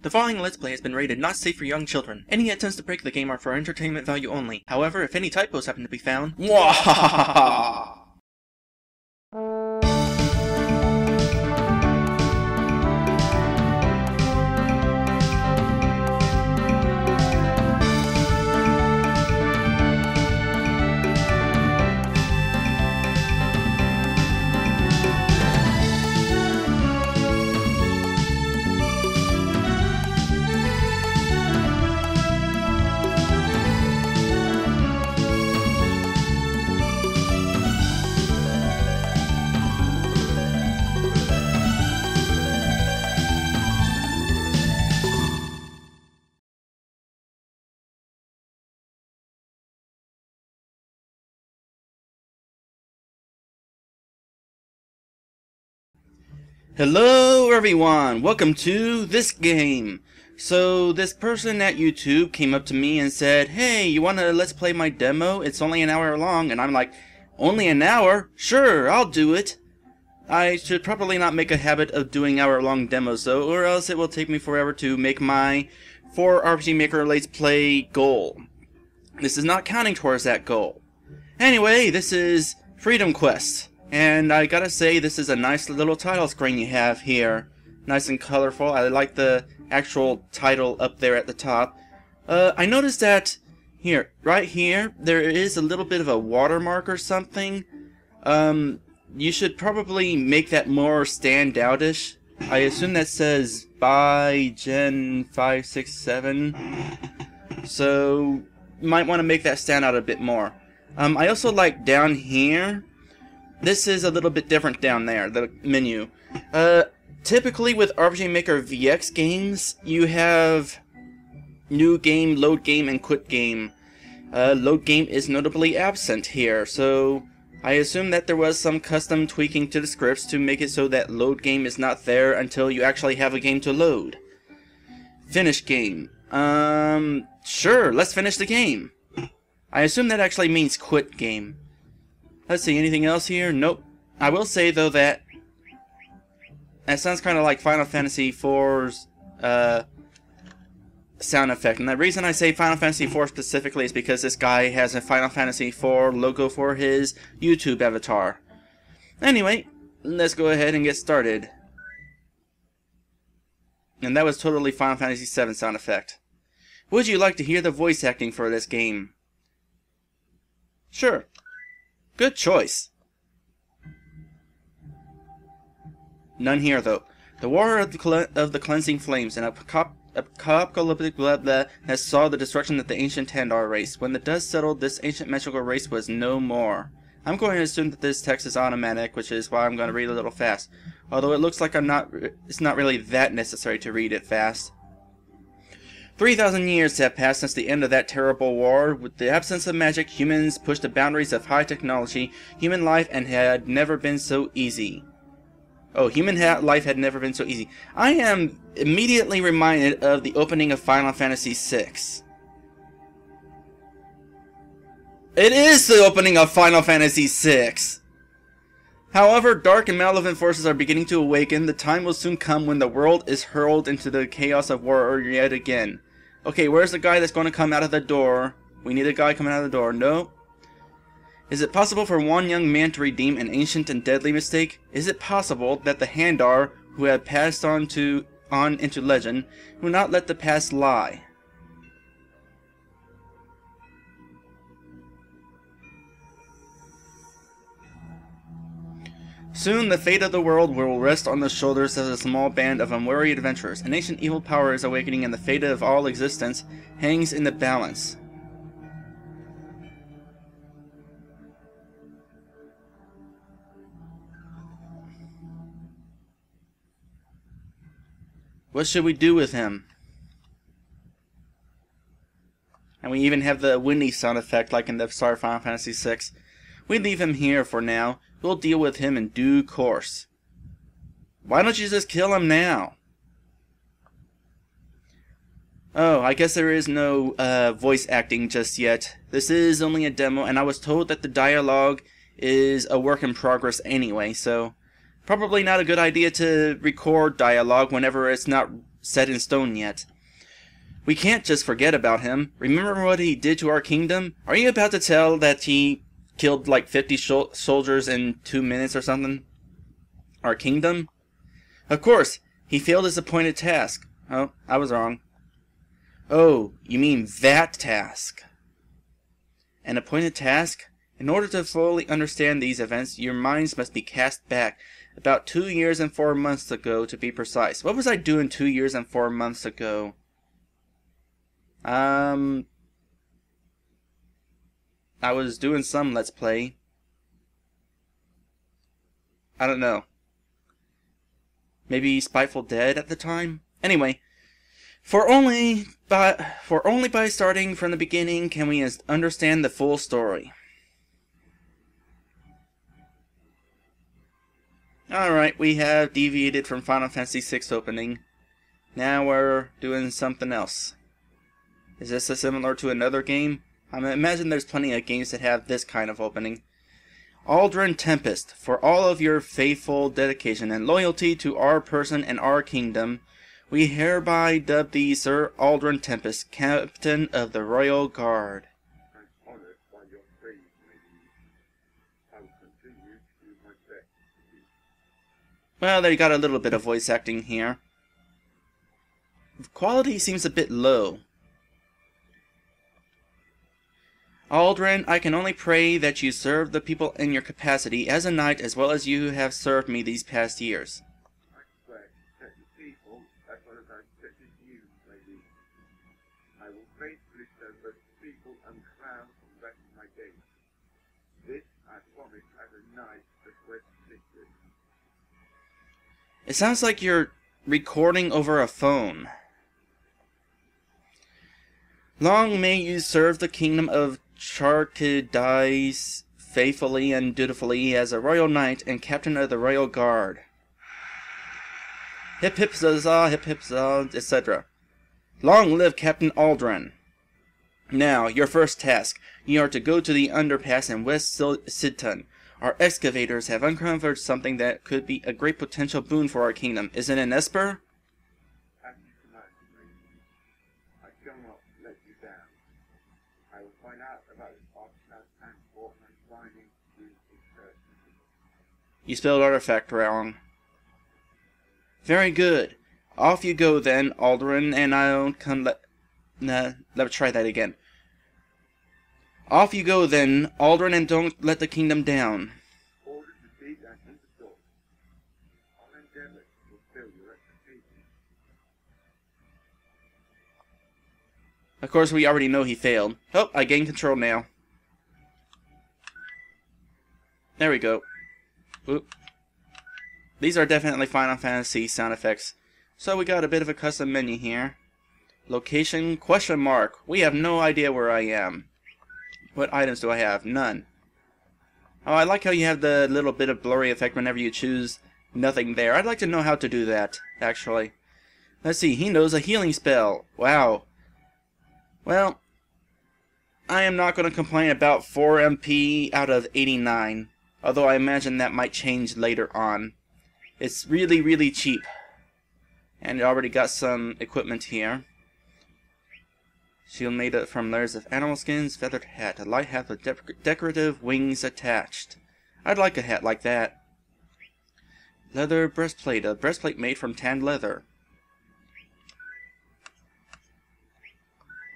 The following Let's Play has been rated not safe for young children. Any attempts to break the game are for entertainment value only. However, if any typos happen to be found, mwahahaha! Hello everyone, welcome to this game. So this person at YouTube came up to me and said, hey, you wanna let's play my demo? It's only an hour long. And I'm like, only an hour? Sure, I'll do it. I should probably not make a habit of doing hour-long demos though, or else it will take me forever to make my 4 RPG Maker Let's Play goal. This is not counting towards that goal. Anyway, this is Freedom Quest. And I gotta say, this is a nice little title screen you have here. Nice and colorful. I like the actual title up there at the top. I noticed that here, right here, there is a little bit of a watermark or something. You should probably make that more stand-out-ish. I assume that says by Gen 567. So, you might want to make that stand out a bit more. I also like down here. This is a little bit different down there, the menu. Typically with RPG Maker VX games, you have new game, load game, and quit game. Load game is notably absent here, so I assume that there was some custom tweaking to the scripts to make it so that load game is not there until you actually have a game to load. Finish game. Sure, let's finish the game. I assume that actually means quit game. Let's see, anything else here? Nope. I will say, though, that sounds kind of like Final Fantasy IV's sound effect. And the reason I say Final Fantasy IV specifically is because this guy has a Final Fantasy IV logo for his YouTube avatar. Anyway, let's go ahead and get started. And that was totally Final Fantasy VII sound effect. Would you like to hear the voice acting for this game? Sure. Good choice. None here, though. The war of the cleansing flames and apocalyptic blood has saw the destruction of the ancient Tandar race. When the dust settled, this ancient magical race was no more. I'm going to assume that this text is automatic, which is why I'm going to read a little fast. Although it looks like it's not really that necessary to read it fast. 3,000 years have passed since the end of that terrible war. With the absence of magic, humans pushed the boundaries of high technology. Human life had never been so easy. Oh, life had never been so easy. I am immediately reminded of the opening of Final Fantasy VI. It is the opening of Final Fantasy VI! However, dark and malevolent forces are beginning to awaken. The time will soon come when the world is hurled into the chaos of war yet again. Okay, where's the guy that's going to come out of the door? We need a guy coming out of the door. No. Is it possible for one young man to redeem an ancient and deadly mistake? Is it possible that the Handar, who have passed on into legend, will not let the past lie? Soon the fate of the world will rest on the shoulders of a small band of unwary adventurers. An ancient evil power is awakening, and the fate of all existence hangs in the balance. What should we do with him? And we even have the windy sound effect like in the start of Final Fantasy VI. We leave him here for now. We'll deal with him in due course. Why don't you just kill him now? Oh, I guess there is no voice acting just yet. This is only a demo, and I was told that the dialogue is a work in progress anyway, so probably not a good idea to record dialogue whenever it's not set in stone yet. We can't just forget about him. Remember what he did to our kingdom? Are you about to tell that he killed like 50 soldiers in 2 minutes or something? Our kingdom? Of course, he failed his appointed task. Oh, I was wrong. Oh, you mean that task. An appointed task? In order to fully understand these events, your minds must be cast back about 2 years and 4 months ago, to be precise. What was I doing 2 years and 4 months ago? I was doing some Let's Play. I don't know. Maybe Spiteful Dead at the time? Anyway, for only by starting from the beginning can we understand the full story. Alright, we have deviated from Final Fantasy VI opening. Now we're doing something else. Is this similar to another game? I imagine there's plenty of games that have this kind of opening. Aldrin Tempest, for all of your faithful dedication and loyalty to our person and our kingdom, we hereby dub thee Sir Aldrin Tempest, Captain of the Royal Guard. I'm honored by your praise, lady. I will continue to do my best. Well, they got a little bit of voice acting here. The quality seems a bit low. Aldrin, I can only pray that you serve the people in your capacity as a knight as well as you have served me these past years. I swear to protect the people as well as I protected you, lady. I will faithfully serve both the people and the crown for the rest of my days. This I promise as a knight that wears sacred. It sounds like you're recording over a phone. Long may you serve the kingdom of Charkidais faithfully and dutifully as a royal knight and captain of the royal guard. Hip hip zaza, etc. Long live Captain Aldrin. Now, your first task. You are to go to the underpass in West Sidton. Our excavators have uncovered something that could be a great potential boon for our kingdom. Is it an Esper? As you command, lady. I shall not let you down. I will find out about this artifact and for my finding through its search. You spelled artifact wrong. Very good. Off you go then, Aldrin, and I'll let's try that again. Off you go then, Aldrin, and don't let the kingdom down. Orders received and understood. I'll endeavor to fulfill your expectations. Of course, we already know he failed. Oh, I gained control now. There we go. Oop. These are definitely Final Fantasy sound effects. So we got a bit of a custom menu here. Location, question mark. We have no idea where I am. What items do I have? None. Oh, I like how you have the little bit of blurry effect whenever you choose nothing there. I'd like to know how to do that, actually. Let's see, he knows a healing spell. Wow. Well, I am not going to complain about 4 MP out of 89. Although I imagine that might change later on. It's really, really cheap. And it already got some equipment here. Shield made up from layers of animal skins, feathered hat, a light hat with decorative wings attached. I'd like a hat like that. Leather breastplate, a breastplate made from tanned leather.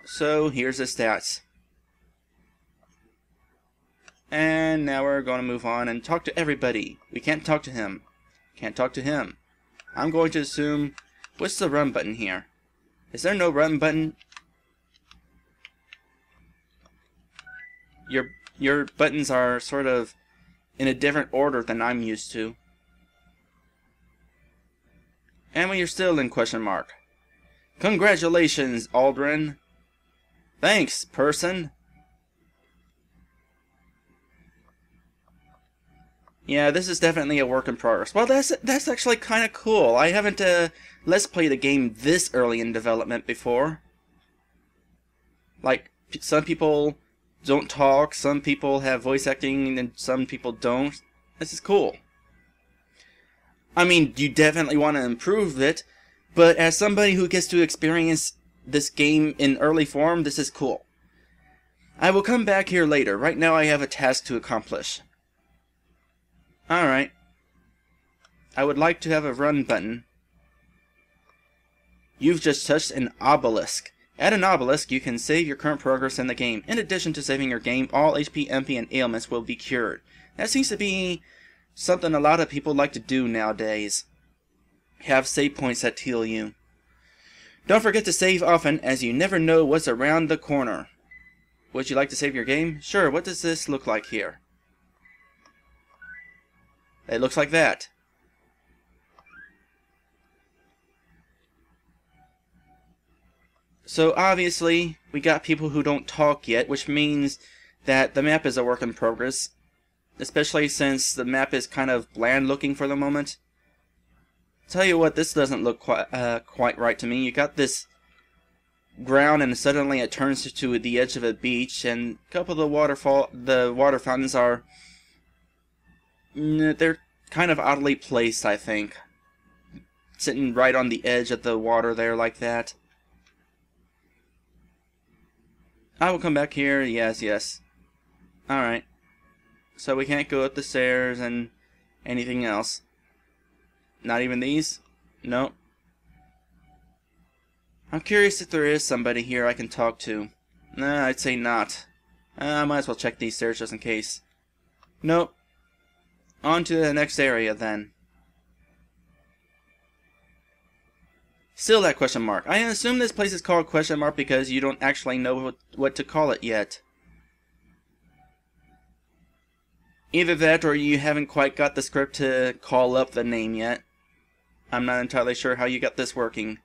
So here's the stats. And now we're going to move on and talk to everybody. We can't talk to him. Can't talk to him. I'm going to assume... What's the run button here? Is there no run button? Your buttons are sort of in a different order than I'm used to. And you're still in question mark. Congratulations, Aldrin. Thanks, person. Yeah, this is definitely a work in progress. Well, that's actually kind of cool. I haven't Let's Played a game this early in development before. Like, some people don't talk, some people have voice acting, and some people don't. This is cool. I mean, you definitely want to improve it, But as somebody who gets to experience this game in early form, this is cool. I will come back here later. Right now I have a task to accomplish. Alright. I would like to have a run button. You've just touched an obelisk. At an obelisk, you can save your current progress in the game. In addition to saving your game, all HP, MP, and ailments will be cured. That seems to be something a lot of people like to do nowadays. Have save points that heal you. Don't forget to save often, as you never know what's around the corner. Would you like to save your game? Sure, what does this look like here? It looks like that. So obviously, we got people who don't talk yet, which means that the map is a work in progress. Especially since the map is kind of bland looking for the moment. Tell you what, this doesn't look quite right to me. You got this ground and suddenly it turns to the edge of a beach, and a couple of the water fountains are... they're kind of oddly placed, I think. Sitting right on the edge of the water there like that. I will come back here. Yes, yes. Alright. So we can't go up the stairs and anything else. Not even these? Nope. I'm curious if there is somebody here I can talk to. Nah, I'd say not. I might as well check these stairs just in case. Nope. On to the next area then. Still that question mark. I assume this place is called question mark because you don't actually know what to call it yet. Either that or you haven't quite got the script to call up the name yet. I'm not entirely sure how you got this working.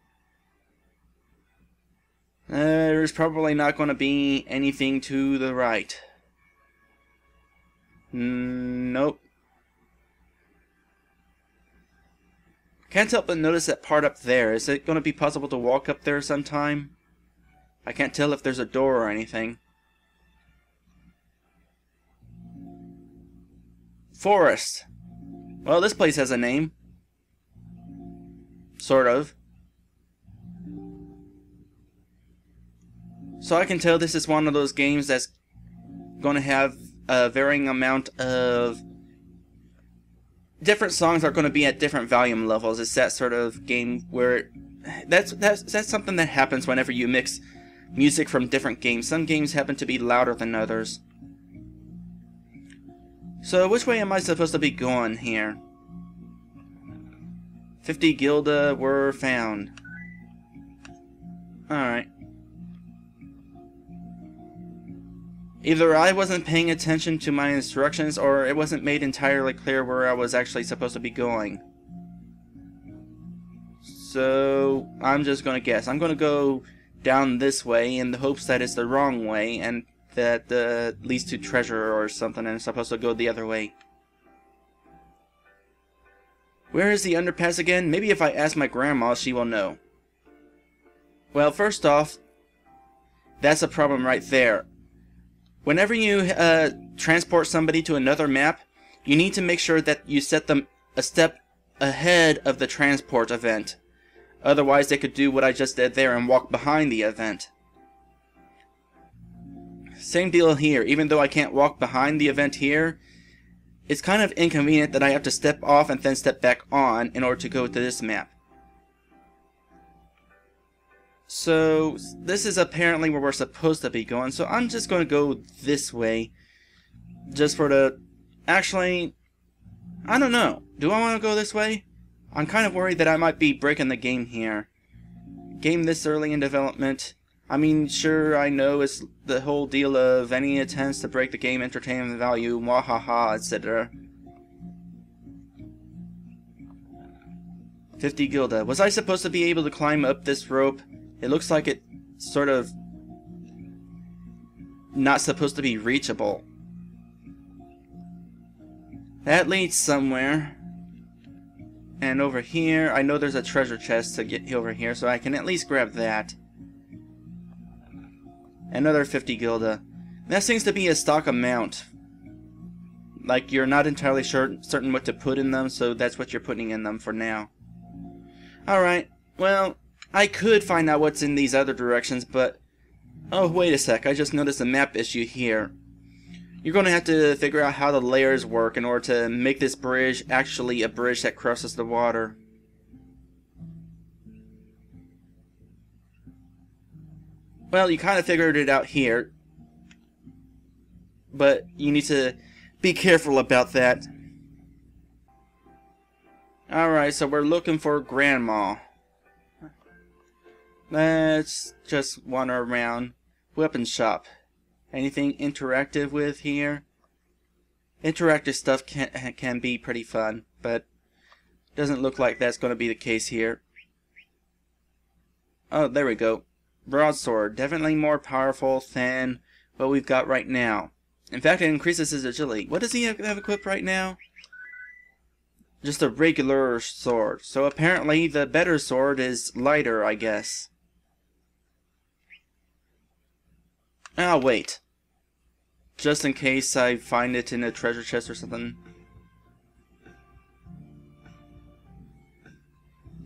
There's probably not going to be anything to the right. Nope. Can't help but notice that part up there. Is it going to be possible to walk up there sometime? I can't tell if there's a door or anything. Forest. Well, this place has a name. Sort of. So I can tell this is one of those games that's going to have a varying amount of... different songs are going to be at different volume levels. It's that sort of game where... That's something that happens whenever you mix music from different games. Some games happen to be louder than others. So which way am I supposed to be going here? 50 Gilda were found. Alright. Either I wasn't paying attention to my instructions, or it wasn't made entirely clear where I was actually supposed to be going. So, I'm just gonna guess. I'm gonna go down this way in the hopes that it's the wrong way, and that leads to treasure or something, and I'm supposed to go the other way. Where is the underpass again? Maybe if I ask my grandma, she will know. Well, first off, that's a problem right there. Whenever you transport somebody to another map, you need to make sure that you set them a step ahead of the transport event. Otherwise, they could do what I just did there and walk behind the event. Same deal here. Even though I can't walk behind the event here, it's kind of inconvenient that I have to step off and then step back on in order to go to this map. So, this is apparently where we're supposed to be going, so I'm just going to go this way. Just for the... Actually, I don't know. Do I want to go this way? I'm kind of worried that I might be breaking the game here. Game this early in development. I mean, sure, I know it's the whole deal of any attempts to break the game entertainment value, mwahaha, etc. 50 Gilda. Was I supposed to be able to climb up this rope? It looks like it's sort of not supposed to be reachable. That leads somewhere. And over here, I know there's a treasure chest to get over here, so I can at least grab that. Another 50 Gilda. That seems to be a stock amount. Like, you're not entirely certain what to put in them, so that's what you're putting in them for now. Alright, Well, I could find out what's in these other directions, but... Oh, wait a sec, I just noticed a map issue here. You're going to have to figure out how the layers work in order to make this bridge actually a bridge that crosses the water. Well, you kind of figured it out here, but you need to be careful about that. Alright, so we're looking for Grandma. Let's just wander around. Weapon shop. Anything interactive with here? Interactive stuff can be pretty fun, but doesn't look like that's going to be the case here. Oh, there we go. Broadsword. Definitely more powerful than what we've got right now. In fact, it increases his agility. What does he have equipped right now? Just a regular sword. So apparently the better sword is lighter, I guess. Ah, wait. Just in case I find it in a treasure chest or something.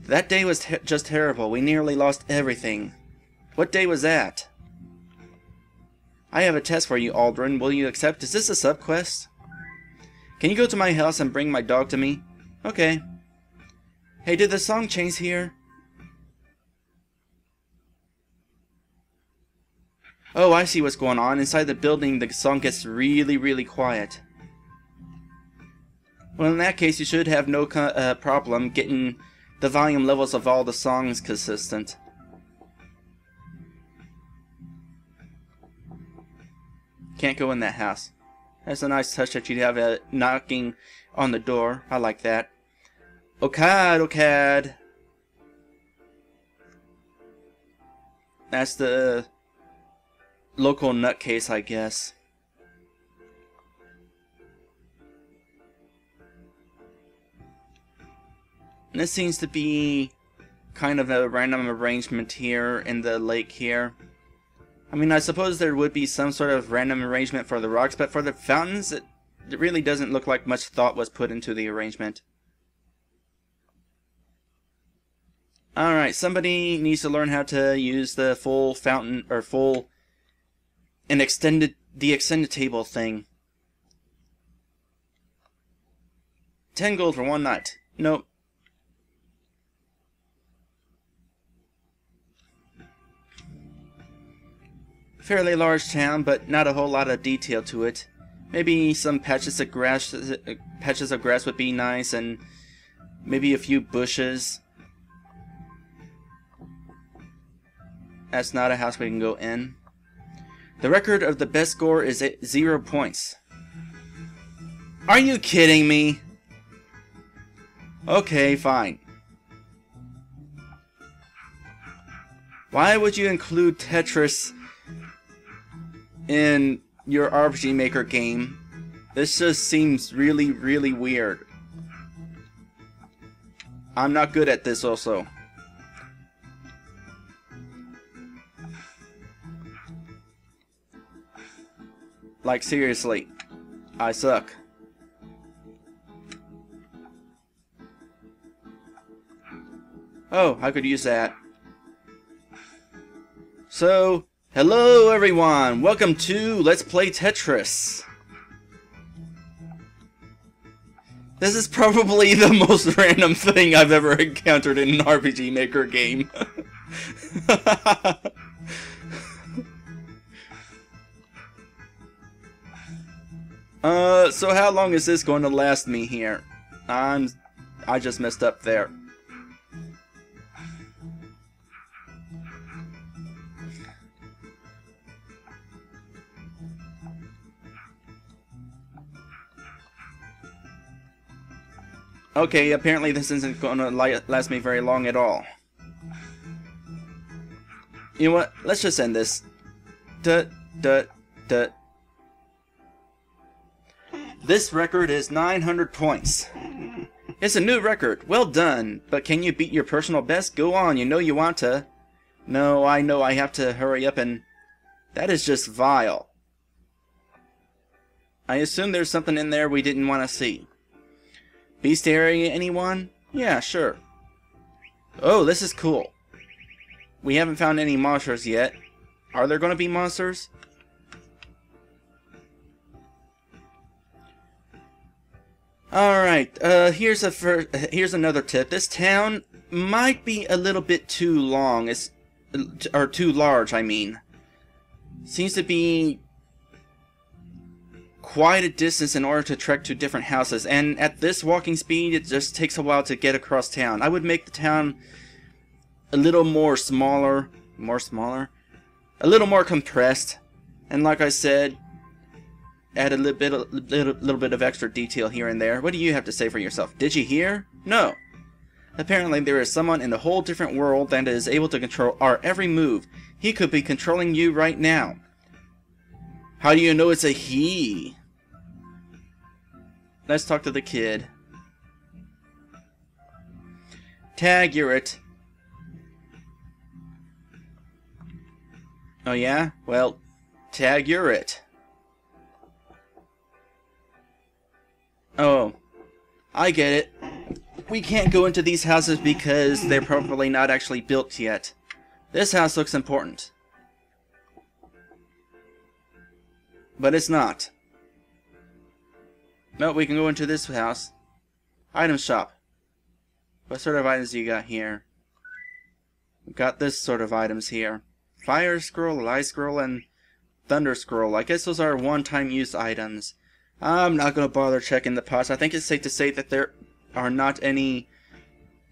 That day was just terrible. We nearly lost everything. What day was that? I have a test for you, Aldrin. Will you accept? Is this a sub-quest? Can you go to my house and bring my dog to me? Okay. Hey, did the song change here? Oh, I see what's going on. Inside the building, the song gets really, really quiet. Well, in that case, you should have no problem getting the volume levels of all the songs consistent. Can't go in that house. That's a nice touch that you'd have knocking on the door. I like that. Okad, Okad. That's the local nutcase, I guess. And this seems to be kind of a random arrangement here in the lake here. I mean, I suppose there would be some sort of random arrangement for the rocks, but for the fountains, it really doesn't look like much thought was put into the arrangement. Alright, somebody needs to learn how to use the full fountain, or the extended table thing. 10 gold for one night. Nope. Fairly large town, but not a whole lot of detail to it. Maybe some patches of grass would be nice, and maybe a few bushes. That's not a house we can go in. The record of the best score is at 0 points. Are you kidding me? Okay, fine. Why would you include Tetris in your RPG Maker game? This just seems really, really weird. I'm not good at this also. Like, seriously. I suck. Oh, I could use that. So, hello everyone! Welcome to Let's Play Tetris! This is probably the most random thing I've ever encountered in an RPG Maker game. So how long is this going to last me here? I just messed up there. Okay, apparently this isn't going to last me very long at all. You know what? Let's just end this. This record is 900 points. It's a new record. Well done. But can you beat your personal best? Go on, you know you want to. No, I know I have to hurry up and... That is just vile. I assume there's something in there we didn't want to see. Beast area, anyone? Yeah, sure. Oh, this is cool. We haven't found any monsters yet. Are there going to be monsters? Alright, here's another tip. This town might be a little bit too long. Or too large, I mean. Seems to be quite a distance in order to trek to different houses, and at this walking speed it just takes a while to get across town. I would make the town a little more smaller, a little more compressed, and like I said, add a little bit of extra detail here and there. What do you have to say for yourself? Did you hear? No. Apparently there is someone in a whole different world that is able to control our every move. He could be controlling you right now. How do you know it's a he? Let's talk to the kid. Tag, you're it. Oh yeah? Well, Tag, you're it. Oh, I get it. We can't go into these houses because they're probably not actually built yet. This house looks important. But it's not. No, we can go into this house. Item shop. What sort of items do you got here? We've got this sort of items here. Fire scroll, light scroll, and thunder scroll. I guess those are one-time use items. I'm not going to bother checking the pots. I think it's safe to say that there are not any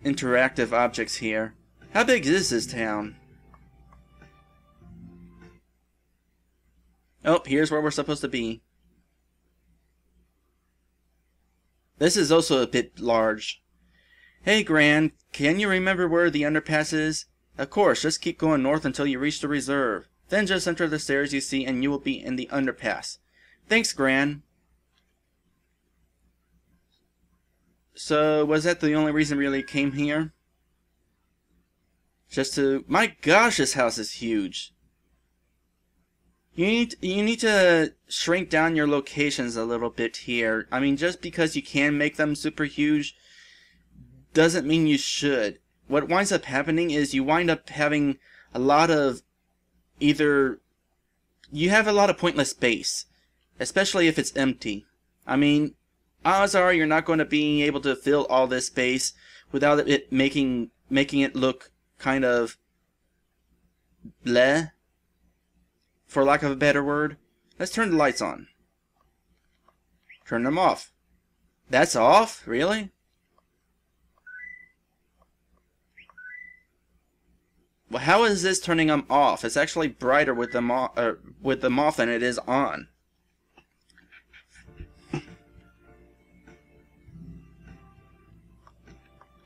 interactive objects here. How big is this town? Oh, here's where we're supposed to be. This is also a bit large. Hey, Gran, can you remember where the underpass is? Of course, just keep going north until you reach the reserve. Then just enter the stairs you see and you will be in the underpass. Thanks, Gran. So, was that the only reason we really came here? Just to... My gosh, this house is huge. You need to shrink down your locations a little bit here. I mean, just because you can make them super huge doesn't mean you should. What winds up happening is you wind up having a lot of you have a lot of pointless space, especially if it's empty. I mean, odds are you're not going to be able to fill all this space without it making it look kind of bleh, for lack of a better word. Let's turn the lights on. Turn them off. That's off? Really? Well, how is this turning them off? It's actually brighter with them off than it is on.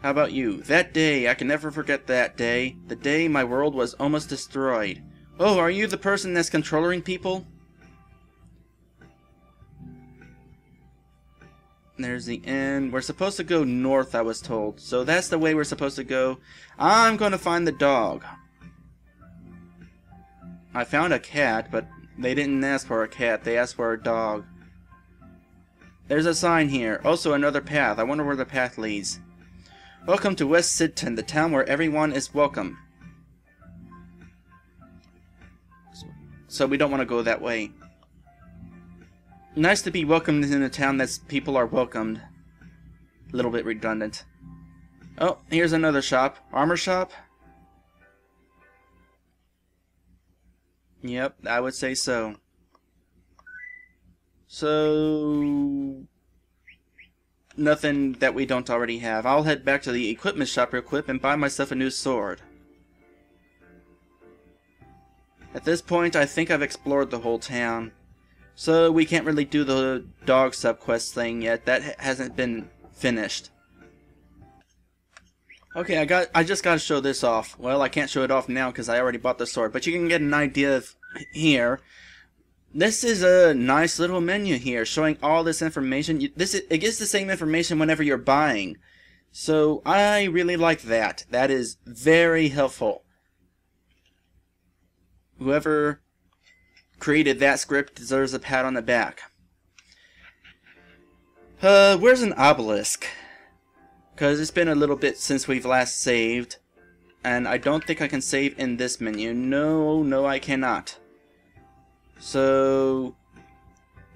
How about you? That day, I can never forget that day. The day my world was almost destroyed. Oh, are you the person that's controlling people? There's the end. We're supposed to go north, I was told. So that's the way we're supposed to go. I'm going to find the dog. I found a cat, but they didn't ask for a cat. They asked for a dog. There's a sign here. Also another path. I wonder where the path leads. Welcome to West Sidton, the town where everyone is welcome. So we don't want to go that way. Nice to be welcomed in a town that people are welcomed. A little bit redundant. Oh, here's another shop. Armor shop? Yep, I would say so. So... nothing that we don't already have. I'll head back to the equipment shop real quick and buy myself a new sword. At this point, I think I've explored the whole town. So we can't really do the dog subquest thing yet. That hasn't been finished. Okay, I just gotta show this off. Well, I can't show it off now because I already bought the sword, but you can get an idea of here. This is a nice little menu here showing all this information. It gets the same information whenever you're buying. So I really like that. That is very helpful. Whoever created that script deserves a pat on the back. Where's an obelisk? Because it's been a little bit since we've last saved. And I don't think I can save in this menu. No, I cannot. So,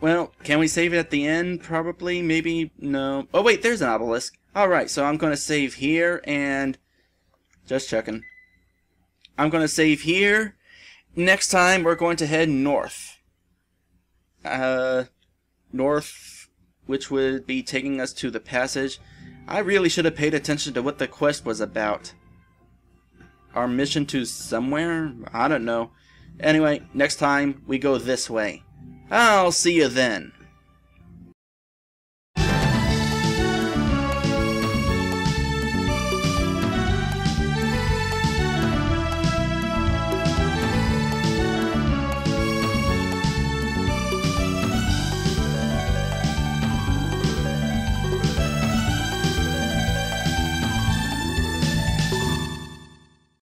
well, can we save it at the end? Probably, maybe, no. Oh wait, there's an obelisk. Alright, so I'm going to save here and... just checking. I'm going to save here. Next time, we're going to head north. North, which would be taking us to the passage. I really should have paid attention to what the quest was about. Our mission to somewhere? I don't know. Anyway, next time, we go this way. I'll see you then.